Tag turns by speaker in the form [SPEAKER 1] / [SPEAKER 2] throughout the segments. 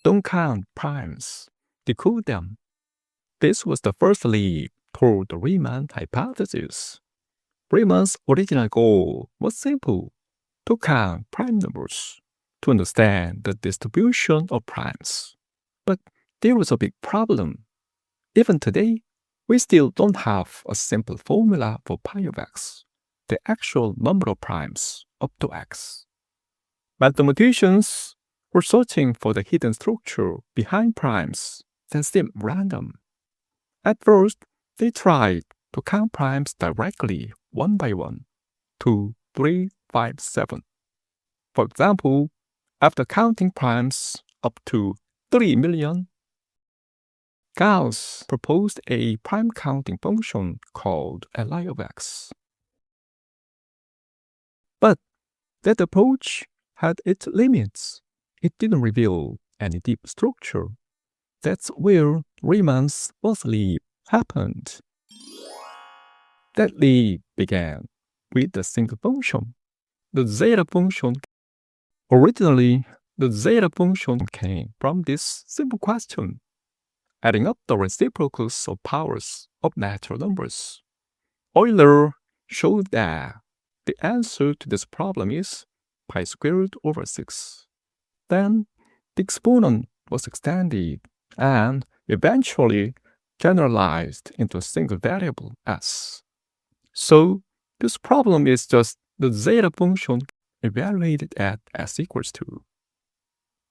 [SPEAKER 1] don't count primes, decode them. This was the first leap toward the Riemann hypothesis. Riemann's original goal was simple: to count prime numbers, to understand the distribution of primes. But there was a big problem. Even today, we still don't have a simple formula for pi of x, the actual number of primes up to x. Mathematicians were searching for the hidden structure behind primes that seemed random. At first, they tried to count primes directly, one by one, 2, 3, 5, 7. For example, after counting primes up to 3 million, Gauss proposed a prime counting function called Li of x. But that approach had its limits. It didn't reveal any deep structure. That's where Riemann's first leap happened. That leap began with a single function, the Zeta Function. Originally, the Zeta Function came from this simple question: adding up the reciprocals of powers of natural numbers. Euler showed that the answer to this problem is pi squared over 6. Then the exponent was extended and eventually generalized into a single variable s. So this problem is just the Zeta function evaluated at s equals 2.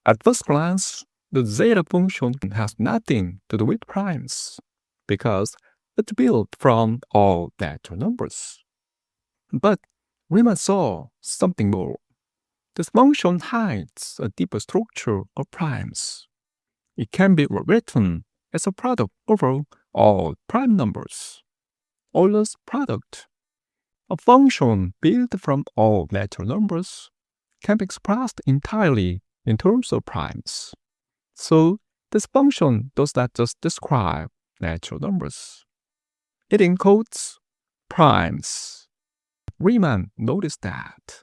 [SPEAKER 1] At first glance, the Zeta function has nothing to do with primes, because it's built from all natural numbers. But Riemann saw something more. This function hides a deeper structure of primes. It can be rewritten as a product over all prime numbers. Euler's product. A function built from all natural numbers can be expressed entirely in terms of primes. So this function does not just describe natural numbers. It encodes primes. Riemann noticed that.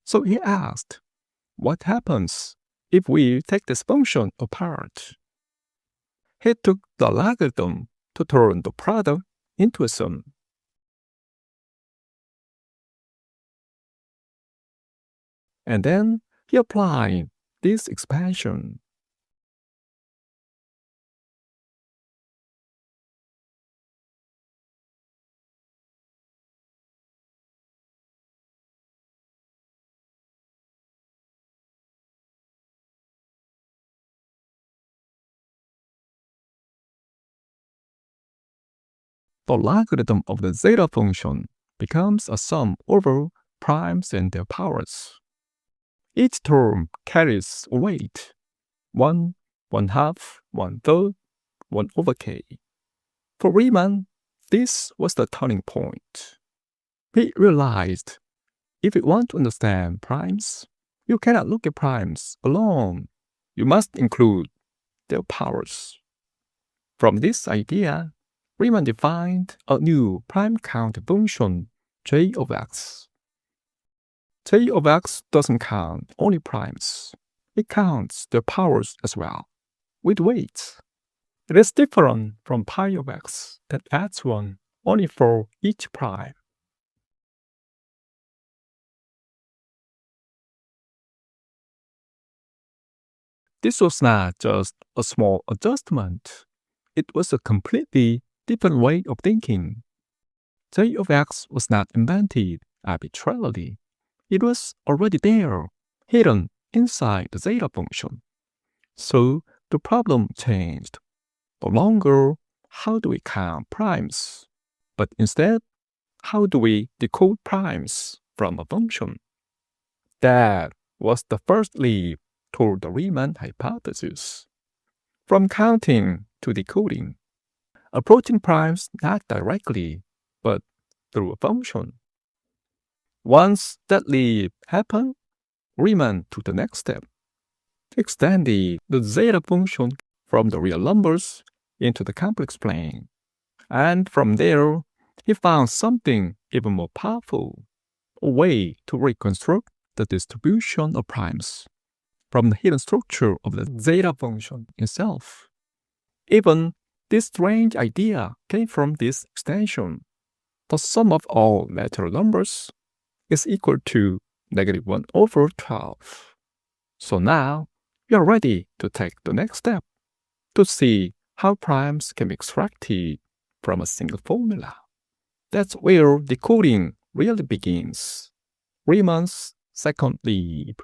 [SPEAKER 1] So he asked, what happens if we take this function apart? He took the logarithm to turn the product into a sum. And then he applied this expansion. The logarithm of the zeta function becomes a sum over primes and their powers. Each term carries a weight: 1, 1/2, 1/3, 1 over k. For Riemann, this was the turning point. He realized if you want to understand primes, you cannot look at primes alone. You must include their powers. From this idea, Riemann defined a new prime count function, j of x. J of x doesn't count only primes. It counts their powers as well, with weights. It is different from pi of x that adds 1 only for each prime. This was not just a small adjustment. It was a completely different way of thinking. J of x was not invented arbitrarily. It was already there, hidden inside the zeta function. So the problem changed. No longer, how do we count primes? But instead, how do we decode primes from a function? That was the first leap toward the Riemann hypothesis. From counting to decoding, approaching primes not directly, but through a function. Once that leap happened, Riemann took the next step, extended the zeta function from the real numbers into the complex plane. And from there, he found something even more powerful, a way to reconstruct the distribution of primes. from the hidden structure of the zeta function itself. Even this strange idea came from this extension. The sum of all natural numbers is equal to -1/12. So now we are ready to take the next step to see how primes can be extracted from a single formula. That's where decoding really begins. Riemann's second leap.